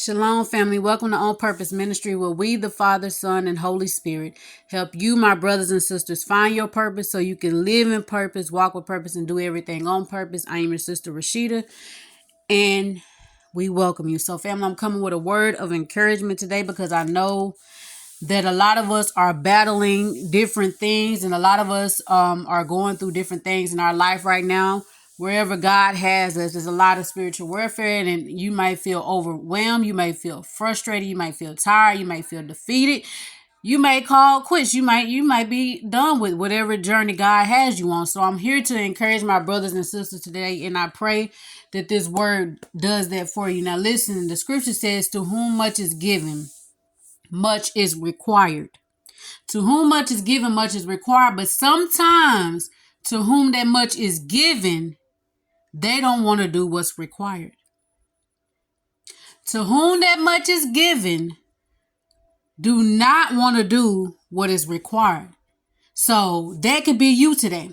Shalom, family. Welcome to On Purpose Ministry, where we, the Father, Son, and Holy Spirit, help you, my brothers and sisters, find your purpose so you can live in purpose, walk with purpose, and do everything on purpose. I am your sister, Rashida, and we welcome you. So, family, I'm coming with a word of encouragement today because I know that a lot of us are battling different things, and a lot of us are going through different things in our life right now. Wherever God has us, there's a lot of spiritual warfare, and you might feel overwhelmed. You might feel frustrated. You might feel tired. You might feel defeated. You may call quits. You might be done with whatever journey God has you on. So I'm here to encourage my brothers and sisters today, and I pray that this word does that for you. Now, listen, the scripture says, "To whom much is given, much is required." To whom much is given, much is required. But sometimes, to whom that much is given, they don't want to do what's required. To whom that much is given, do not want to do what is required. So that could be you today.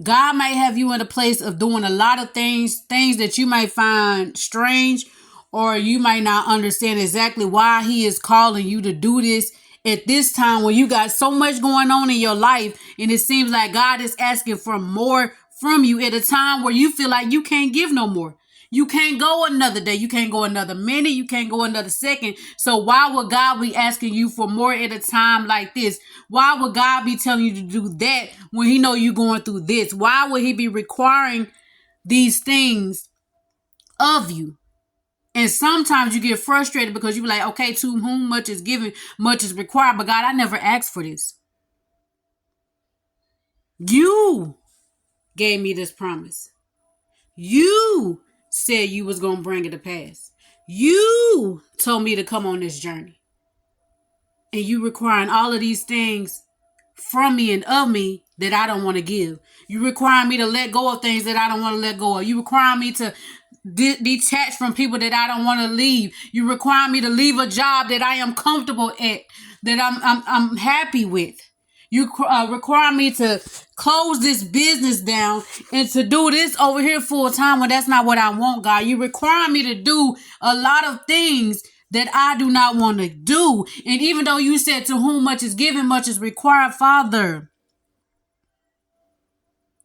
God might have you in a place of doing a lot of things that you might find strange, or you might not understand exactly why he is calling you to do this at this time when you got so much going on in your life, and it seems like God is asking for more from you at a time where you feel like you can't give no more. You can't go another day. You can't go another minute. You can't go another second. So why would God be asking you for more at a time like this? Why would God be telling you to do that when he know you're going through this? Why would he be requiring these things of you? And sometimes you get frustrated because you be like, okay, to whom much is given, much is required. But God, I never asked for this. You gave me this promise. You said you was going to bring it to pass. You told me to come on this journey. And you requiring all of these things from me and of me that I don't want to give. You require me to let go of things that I don't want to let go of. You require me to detach from people that I don't want to leave. You require me to leave a job that I am comfortable at, that I'm happy with. You require me to close this business down and to do this over here full time when that's not what I want, God. You require me to do a lot of things that I do not want to do. And even though you said to whom much is given, much is required, Father,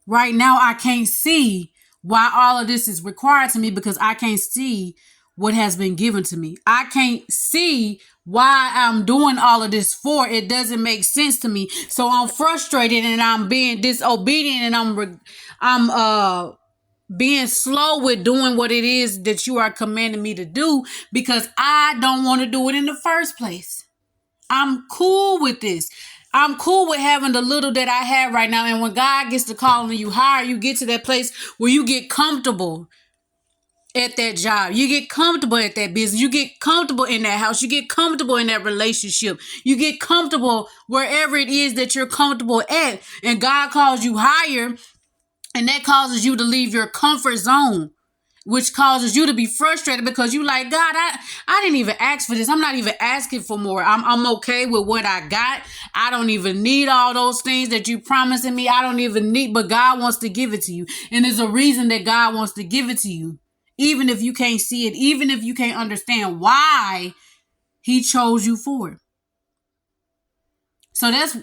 right now I can't see why all of this is required to me because I can't see what has been given to me. I can't see why I'm doing all of this for. It doesn't make sense to me. So I'm frustrated and I'm being disobedient and I'm being slow with doing what it is that you are commanding me to do because I don't want to do it in the first place. I'm cool with this. I'm cool with having the little that I have right now. And when God gets to calling you higher, you get to that place where you get comfortable at that job. You get comfortable at that business. You get comfortable in that house. You get comfortable in that relationship. You get comfortable wherever it is that you're comfortable at. And God calls you higher, and that causes you to leave your comfort zone, which causes you to be frustrated because you like, God, I didn't even ask for this. I'm not even asking for more. I'm okay with what I got. I don't even need all those things that you promising me. I don't even need, but God wants to give it to you. And there's a reason that God wants to give it to you. Even if you can't see it, even if you can't understand why he chose you for it. So that's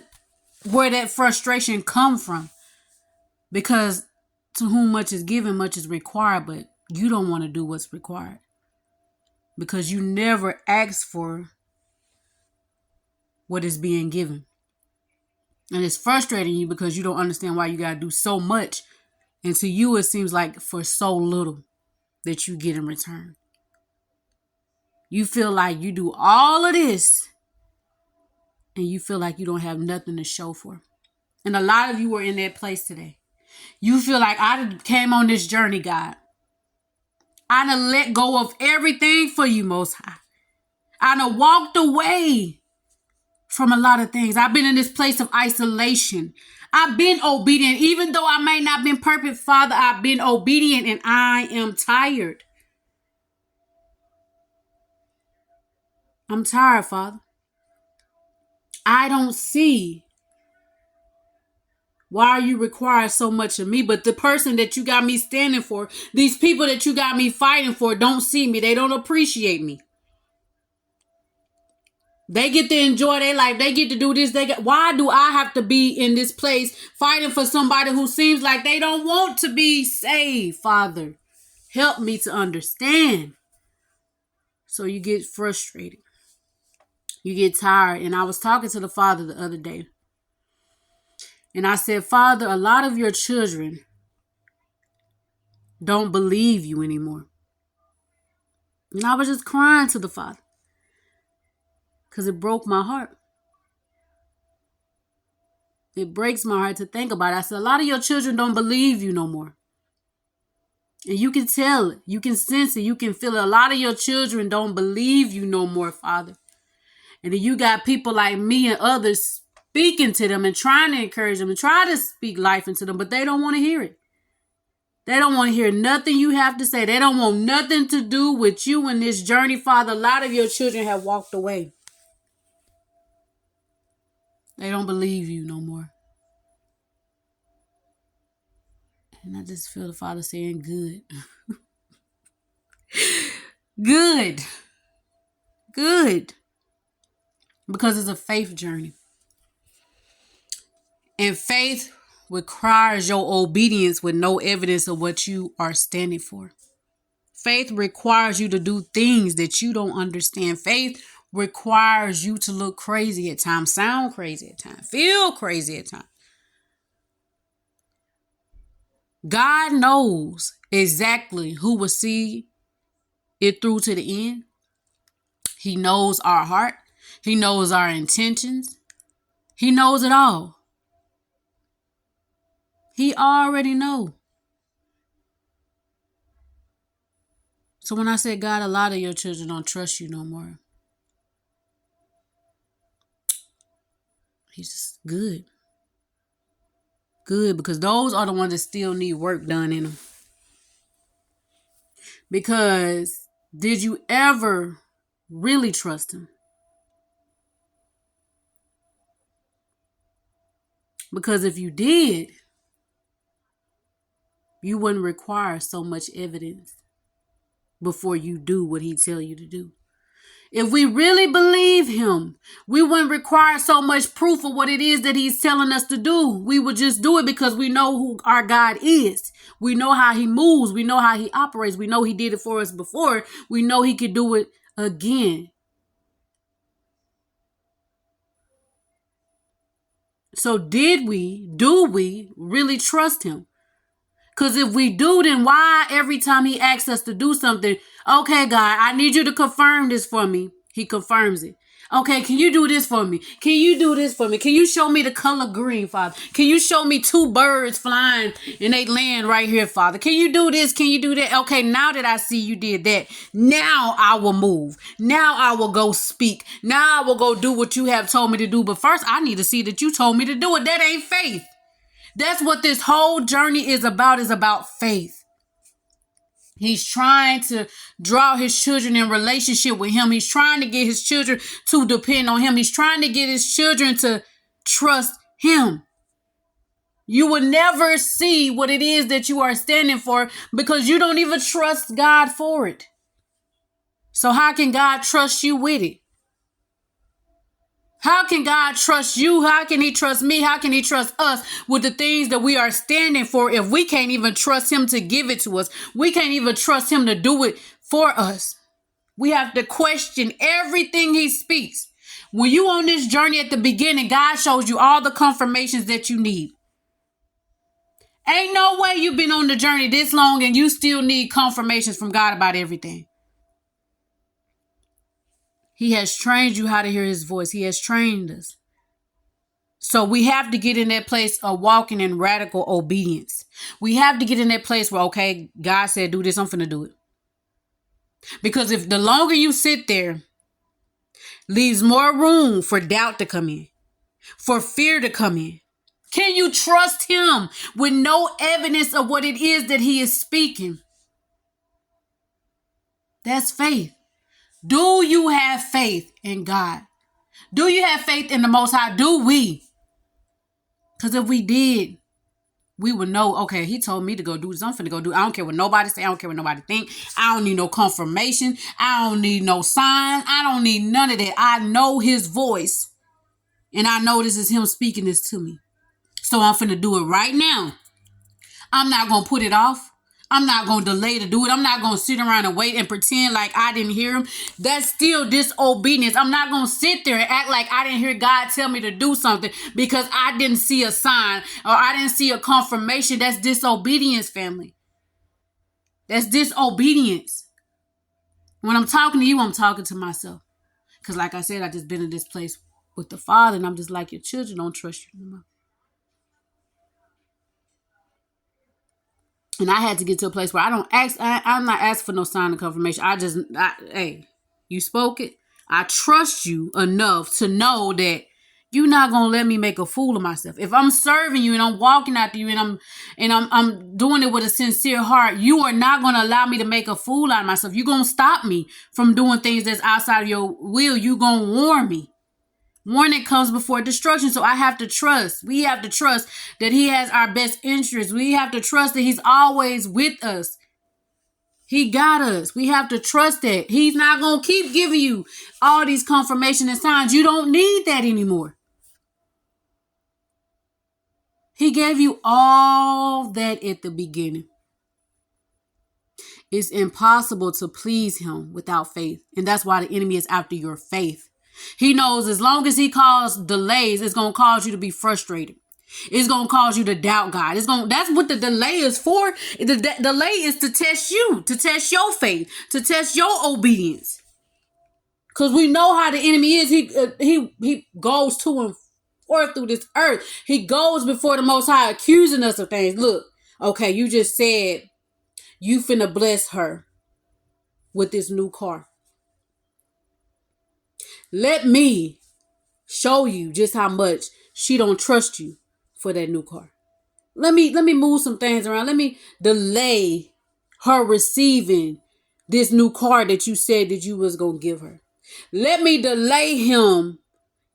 where that frustration comes from. Because to whom much is given, much is required, but you don't want to do what's required. Because you never asked for what is being given. And it's frustrating you because you don't understand why you got to do so much. And to you, it seems like for so little that you get in return. You feel like you do all of this and you feel like you don't have nothing to show for. And a lot of you are in that place today. You feel like I came on this journey, God. I done let go of everything for you, Most High. I done walked away from a lot of things. I've been in this place of isolation. I've been obedient. Even though I may not have been perfect, Father, I've been obedient and I am tired. I'm tired, Father. I don't see why you require so much of me, but the person that you got me standing for, these people that you got me fighting for, don't see me. They don't appreciate me. They get to enjoy their life. They get to do this. Why do I have to be in this place fighting for somebody who seems like they don't want to be saved? Father, help me to understand. So you get frustrated. You get tired. And I was talking to the Father the other day. And I said, Father, a lot of your children don't believe you anymore. And I was just crying to the Father because it broke my heart. It breaks my heart to think about it. I said, a lot of your children don't believe you no more. And you can tell it. You can sense it. You can feel it. A lot of your children don't believe you no more, Father. And then you got people like me and others speaking to them and trying to encourage them and try to speak life into them, but they don't want to hear it. They don't want to hear nothing you have to say. They don't want nothing to do with you in this journey, Father. A lot of your children have walked away. They don't believe you no more. And I just feel the Father saying, good. Good. Good. Because it's a faith journey. And faith requires your obedience with no evidence of what you are standing for. Faith requires you to do things that you don't understand. Faith requires you to look crazy at times, sound crazy at times, feel crazy at times. God knows exactly who will see it through to the end. He knows our heart. He knows our intentions. He knows it all. He already knows. So when I said, God, a lot of your children don't trust you no more. He's just good. Good, because those are the ones that still need work done in them. Because did you ever really trust him? Because if you did, you wouldn't require so much evidence before you do what he tell you to do. If we really believe him, we wouldn't require so much proof of what it is that he's telling us to do. We would just do it because we know who our God is. We know how he moves. We know how he operates. We know he did it for us before. We know he could do it again. So do we really trust him? Because if we do, then why every time he asks us to do something, okay, God, I need you to confirm this for me. He confirms it. Okay, can you do this for me? Can you do this for me? Can you show me the color green, Father? Can you show me 2 birds flying and they land right here, Father? Can you do this? Can you do that? Okay, now that I see you did that, now I will move. Now I will go speak. Now I will go do what you have told me to do. But first, I need to see that you told me to do it. That ain't faith. That's what this whole journey is about faith. He's trying to draw his children in relationship with him. He's trying to get his children to depend on him. He's trying to get his children to trust him. You will never see what it is that you are standing for because you don't even trust God for it. So how can God trust you with it? How can God trust you? How can he trust me? How can he trust us with the things that we are standing for if we can't even trust him to give it to us? We can't even trust him to do it for us. We have to question everything he speaks. When you on this journey at the beginning, God shows you all the confirmations that you need. Ain't no way you've been on the journey this long and you still need confirmations from God about everything. He has trained you how to hear his voice. He has trained us. So we have to get in that place of walking in radical obedience. We have to get in that place where, okay, God said, do this, I'm finna do it. Because if the longer you sit there, leaves more room for doubt to come in, for fear to come in. Can you trust him with no evidence of what it is that he is speaking? That's faith. Do you have faith in God? Do you have faith in the Most High? Do we? Because if we did, we would know, okay, he told me to go do this. I'm finna go do it. I don't care what nobody say. I don't care what nobody think. I don't need no confirmation. I don't need no sign. I don't need none of that. I know his voice. And I know this is him speaking this to me. So I'm finna do it right now. I'm not going to put it off. I'm not going to delay to do it. I'm not going to sit around and wait and pretend like I didn't hear him. That's still disobedience. I'm not going to sit there and act like I didn't hear God tell me to do something because I didn't see a sign or I didn't see a confirmation. That's disobedience, family. That's disobedience. When I'm talking to you, I'm talking to myself. Because like I said, I just been in this place with the Father, and I'm just like, your children don't trust you anymore. And I had to get to a place where I'm not asking for no sign of confirmation. Hey, you spoke it. I trust you enough to know that you're not going to let me make a fool of myself. If I'm serving you and I'm walking after you and I'm doing it with a sincere heart, you are not going to allow me to make a fool out of myself. You're going to stop me from doing things that's outside of your will. You're going to warn me. Warning comes before destruction. So I have to trust. We have to trust that he has our best interests. We have to trust that he's always with us. He got us. We have to trust that. He's not going to keep giving you all these confirmation and signs. You don't need that anymore. He gave you all that at the beginning. It's impossible to please him without faith. And that's why the enemy is after your faith. He knows as long as he causes delays, it's going to cause you to be frustrated. It's going to cause you to doubt God. That's what the delay is for. The delay is to test you, to test your faith, to test your obedience. Because we know how the enemy is. He goes to and forth through this earth. He goes before the Most High accusing us of things. Look, okay, you just said you finna bless her with this new car. Let me show you just how much she don't trust you for that new car. Let me move some things around. Let me delay her receiving this new car that you said that you was going to give her. Let me delay him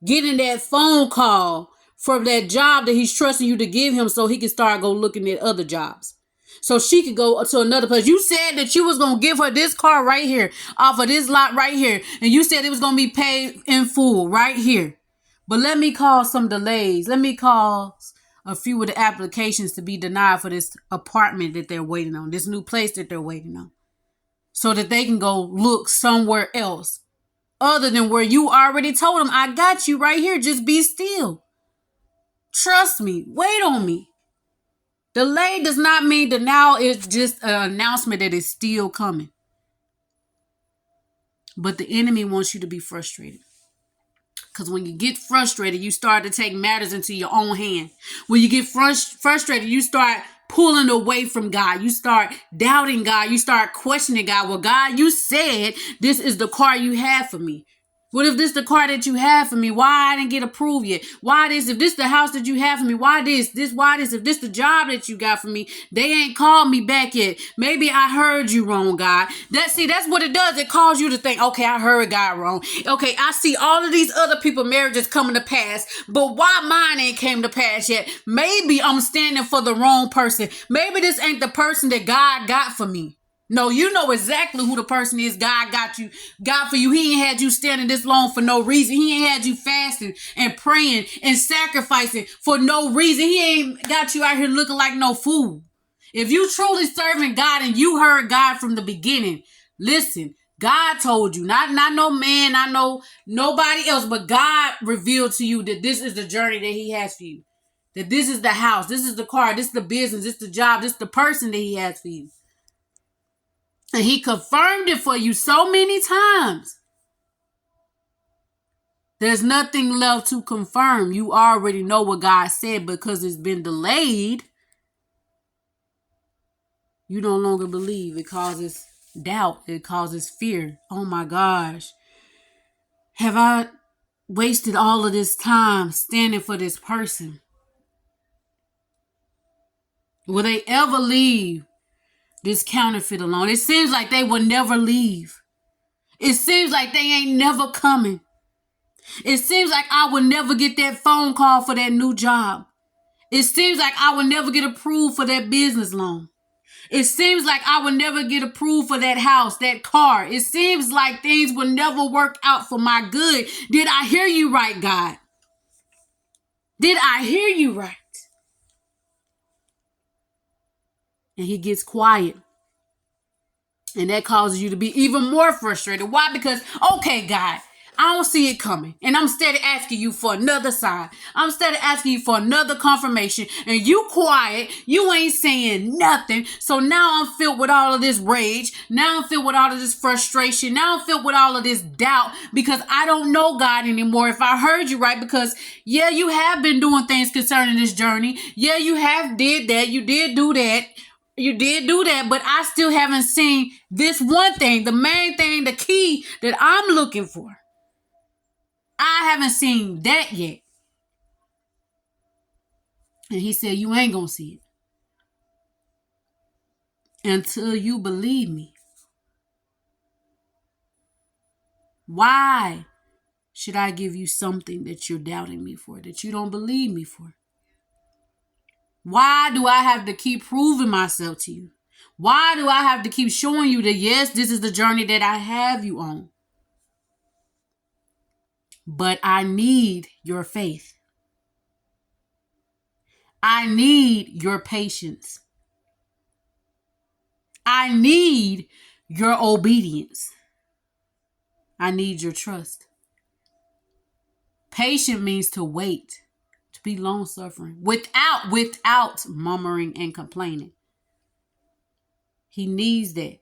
getting that phone call for that job that he's trusting you to give him so he can start go looking at other jobs. So she could go to another place. You said that you was going to give her this car right here off of this lot right here. And you said it was going to be paid in full right here. But let me cause some delays. Let me cause a few of the applications to be denied for this apartment that they're waiting on, this new place that they're waiting on, so that they can go look somewhere else other than where you already told them, I got you right here. Just be still. Trust me. Wait on me. Delay does not mean that now it's just an announcement that it's still coming. But the enemy wants you to be frustrated. Because when you get frustrated, you start to take matters into your own hand. When you get frustrated, you start pulling away from God. You start doubting God. You start questioning God. Well, God, you said this is the car you have for me. What if this the car that you have for me? Why I didn't get approved yet? Why this? If this the house that you have for me? Why this? Why this? If this the job that you got for me? They ain't called me back yet. Maybe I heard you wrong, God. That's what it does. It calls you to think, okay, I heard God wrong. Okay, I see all of these other people marriages coming to pass, but why mine ain't came to pass yet? Maybe I'm standing for the wrong person. Maybe this ain't the person that God got for me. No, you know exactly who the person is God got for you. He ain't had you standing this long for no reason. He ain't had you fasting and praying and sacrificing for no reason. He ain't got you out here looking like no fool. If you truly serving God and you heard God from the beginning, listen, God told you, not no man, not nobody else, but God revealed to you that this is the journey that he has for you. That this is the house, this is the car, this is the business, this is the job, this is the person that he has for you. And he confirmed it for you so many times. There's nothing left to confirm. You already know what God said because it's been delayed. You no longer believe. It causes doubt. It causes fear. Oh my gosh. Have I wasted all of this time standing for this person? Will they ever leave this counterfeit alone? It seems like they will never leave. It seems like they ain't never coming. It seems like I will never get that phone call for that new job. It seems like I will never get approved for that business loan. It seems like I will never get approved for that house, that car. It seems like things will never work out for my good. Did I hear you right, God? Did I hear you right? And he gets quiet. And that causes you to be even more frustrated. Why? Because, okay, God, I don't see it coming. And I'm steady asking you for another sign. I'm steady asking you for another confirmation. And you quiet. You ain't saying nothing. So now I'm filled with all of this rage. Now I'm filled with all of this frustration. Now I'm filled with all of this doubt because I don't know God anymore. If I heard you right, because yeah, you have been doing things concerning this journey. Yeah, you have did that. You did do that. You did do that, but I still haven't seen this one thing, the main thing, the key that I'm looking for. I haven't seen that yet. And he said, you ain't gonna see it until you believe me. Why should I give you something that you're doubting me for, that you don't believe me for? Why do I have to keep proving myself to you? Why do I have to keep showing you that, yes, this is the journey that I have you on? But I need your faith. I need your patience. I need your obedience. I need your trust. Patient means to wait, to be long suffering, without murmuring and complaining. He needs that.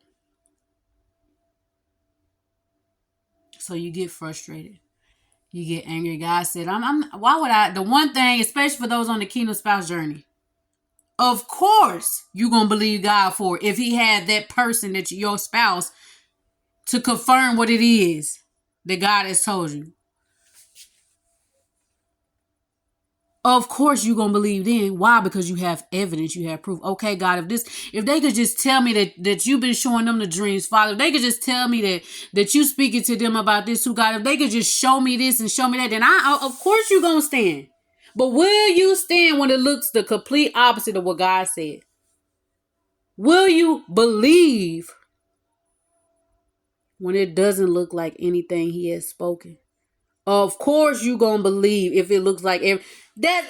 So you get frustrated. You get angry. God said, why would I? The one thing, especially for those on the Kingdom Spouse journey, of course you're going to believe God for it if he had that person, that your spouse, to confirm what it is that God has told you. Of course you're going to believe then. Why? Because you have evidence, you have proof. Okay, God, if they could just tell me that you've been showing them the dreams, Father, if they could just tell me that you speaking to them about this, who God, if they could just show me this and show me that, then of course you're going to stand. But will you stand when it looks the complete opposite of what God said? Will you believe when it doesn't look like anything he has spoken? Of course you gonna believe if it looks like that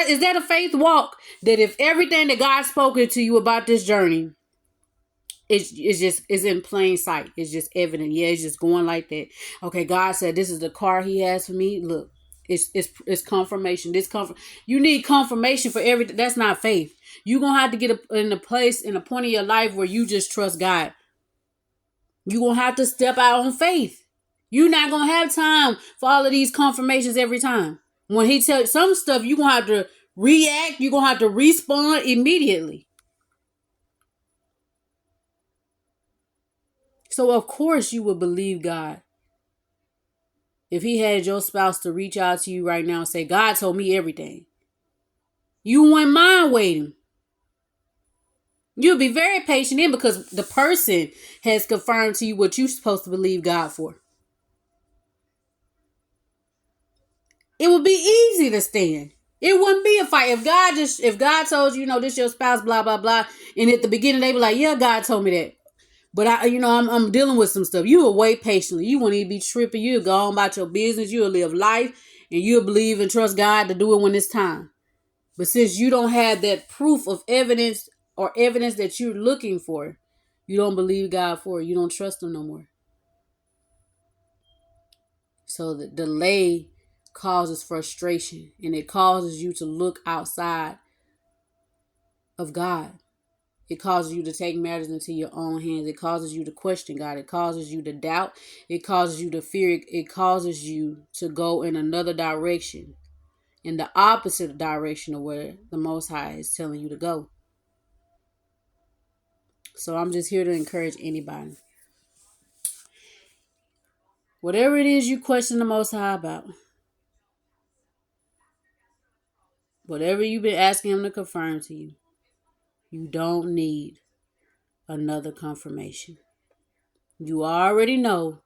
is that a faith walk? That if everything that God's spoken to you about this journey is in plain sight, it's just evident. Yeah, it's just going like that. Okay, God said this is the car he has for me. Look, it's confirmation. You need confirmation for everything. That's not faith. You're gonna have to get in a place, in a point of your life where you just trust God. You're gonna have to step out on faith. You're not going to have time for all of these confirmations every time. When he tells you some stuff, you're going to have to react. You're going to have to respond immediately. So, of course, you would believe God. If he had your spouse to reach out to you right now and say, God told me everything, you wouldn't mind waiting. You'll be very patient in because the person has confirmed to you what you're supposed to believe God for. It would be easy to stand. It wouldn't be a fight. If God told you, this your spouse, blah, blah, blah. And at the beginning, they be like, yeah, God told me that. But I'm dealing with some stuff. You will wait patiently. You won't even be tripping. You'll go on about your business. You'll live life and you'll believe and trust God to do it when it's time. But since you don't have that proof of evidence or evidence that you're looking for, you don't believe God for it. You don't trust him no more. So the delay causes frustration and it causes you to look outside of God. It causes you to take matters into your own hands. It causes you to question God. It causes you to doubt. It causes you to fear. It causes you to go in another direction, in the opposite direction of where the Most High is telling you to go. So I'm just here to encourage anybody. Whatever it is you question the Most High about, whatever you've been asking him to confirm to you, you don't need another confirmation. You already know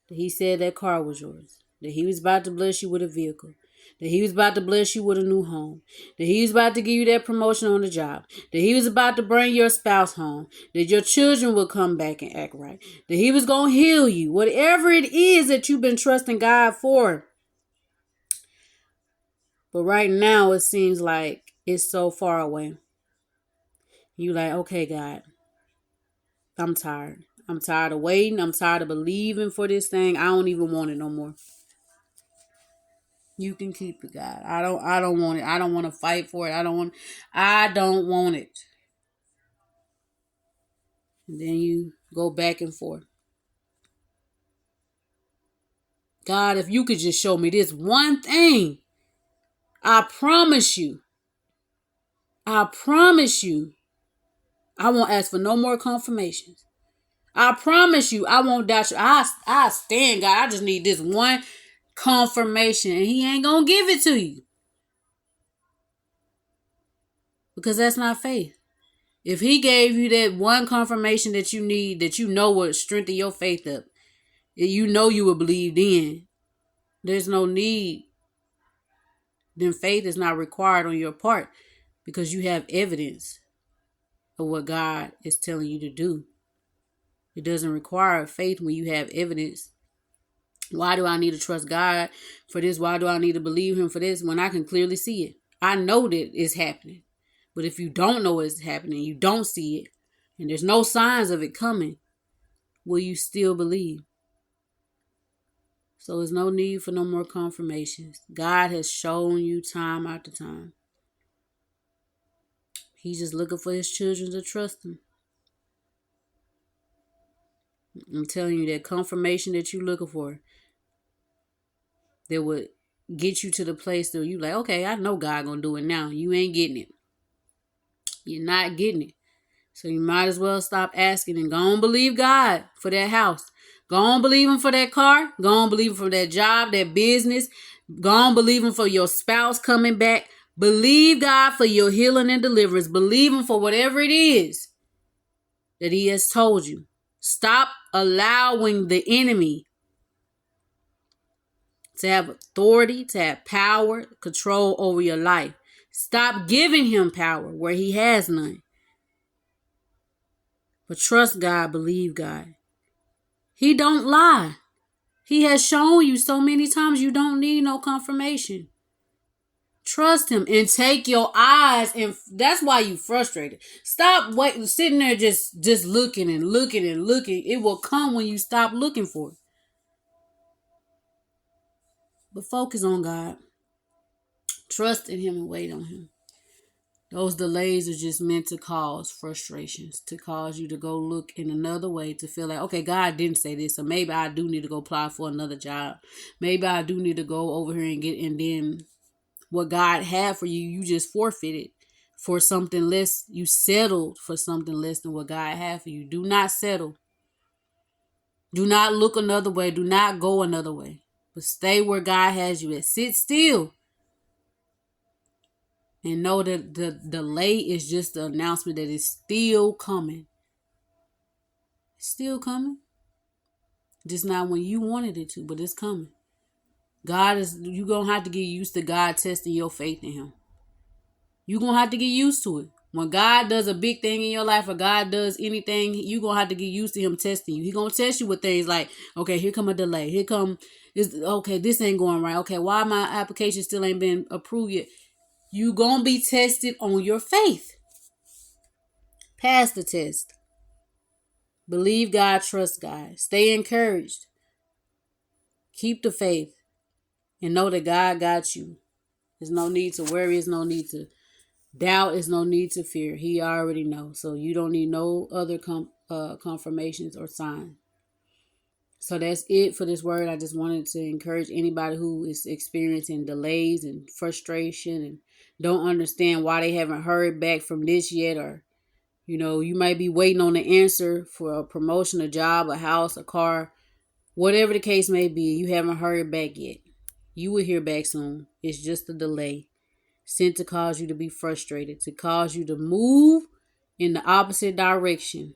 that he said that car was yours, that he was about to bless you with a vehicle. that he was about to bless you with a new home, that he was about to give you that promotion on the job, that he was about to bring your spouse home, that your children will come back and act right, that he was going to heal you, whatever it is that you've been trusting God for. But right now, it seems like it's so far away. You like, okay, God, I'm tired. I'm tired of waiting. I'm tired of believing for this thing. I don't even want it no more. You can keep it, God. I don't want it. I don't want to fight for it. I don't want it. And then you go back and forth. God, if you could just show me this one thing, I promise you, I won't ask for no more confirmations. I promise you, I won't doubt you. I stand, God. I just need this one confirmation, and he ain't going to give it to you. Because that's not faith. If he gave you that one confirmation that you need, that you know will strengthen your faith up, you know you will believe then, there's no need. Then faith is not required on your part because you have evidence of what God is telling you to do. It doesn't require faith when you have evidence. Why do I need to trust God for this? Why do I need to believe him for this when I can clearly see it? I know that it's happening. But if you don't know it's happening, you don't see it, and there's no signs of it coming, will you still believe? So there's no need for no more confirmations. God has shown you time after time. He's just looking for his children to trust him. I'm telling you, that confirmation that you're looking for, that would get you to the place where you like, okay, I know God gonna do it now. You ain't getting it. You're not getting it. So you might as well stop asking and go on believe God for that house. Go on believe him for that car. Go on believe him for that job, that business. Go on believe him for your spouse coming back. Believe God for your healing and deliverance. Believe him for whatever it is that he has told you. Stop allowing the enemy to have authority, to have power, control over your life. Stop giving him power where he has none. But trust God, believe God. He don't lie. He has shown you so many times you don't need no confirmation. Trust him and take your eyes, and that's why you frustrated. Stop waiting, sitting there just looking and looking and looking. It will come when you stop looking for it. But focus on God. Trust in him and wait on him. Those delays are just meant to cause frustrations, to cause you to go look in another way, to feel like, okay, God didn't say this, so maybe I do need to go apply for another job. Maybe I do need to go over here and then what God had for you, you just forfeited for something less. You settled for something less than what God had for you. Do not settle. Do not look another way. Do not go another way. But stay where God has you at. Sit still. And know that the delay is just the announcement that it's still coming. It's still coming. Just not when you wanted it to, but it's coming. You're going to have to get used to God testing your faith in him. You're going to have to get used to it. When God does a big thing in your life or God does anything, you're going to have to get used to him testing you. He's going to test you with things like, okay, here come a delay. Okay, this ain't going right. Okay, why my application still ain't been approved yet? You gonna be tested on your faith. Pass the test. Believe God, trust God. Stay encouraged. Keep the faith. And know that God got you. There's no need to worry. There's no need to doubt. There's no need to fear. He already knows. So you don't need no other confirmations or signs. So that's it for this word. I just wanted to encourage anybody who is experiencing delays and frustration and don't understand why they haven't heard back from this yet, or you might be waiting on the answer for a promotion, a job, a house, a car, whatever the case may be. You haven't heard back yet. You will hear back soon. It's just a delay sent to cause you to be frustrated, to cause you to move in the opposite direction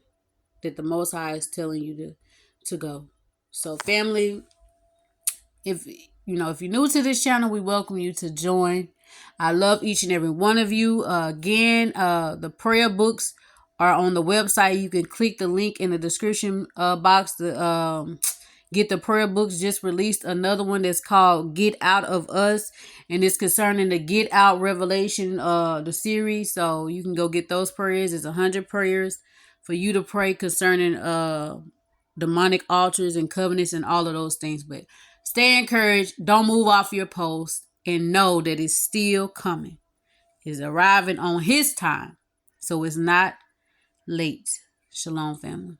that the Most High is telling you to go. So family, if if you're new to this channel, we welcome you to join. I love each and every one of you. Again, the prayer books are on the website. You can click the link in the description box to get the prayer books. Just released another one that's called Get Out of Us, and it's concerning the Get Out Revelation, the series. So you can go get those prayers. It's 100 prayers for you to pray concerning demonic altars and covenants and all of those things. But stay encouraged. Don't move off your post, and know that it's still coming. It's arriving on his time, so it's not late. Shalom, family.